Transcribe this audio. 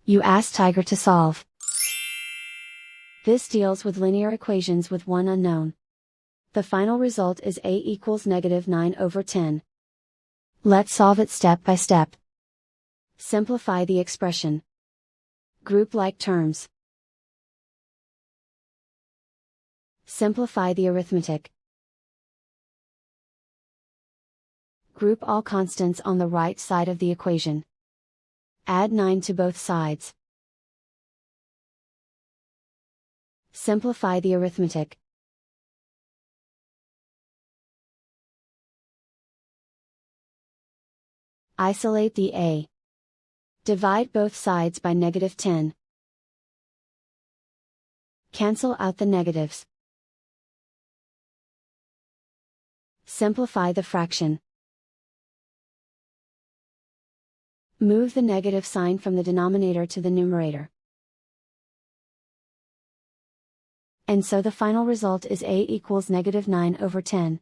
You ask Tiger to solve. This deals with linear equations with one unknown. The final result is a equals -9/10. Let's solve it step by step. Simplify the expression. Group like terms. Simplify the arithmetic. Group all constants on the right side of the equation. Add 9 to both sides. Simplify the arithmetic. Isolate the a. Divide both sides by -10. Cancel out the negatives. Simplify the fraction. Move the negative sign from the denominator to the numerator. And so the final result is a equals -9/10.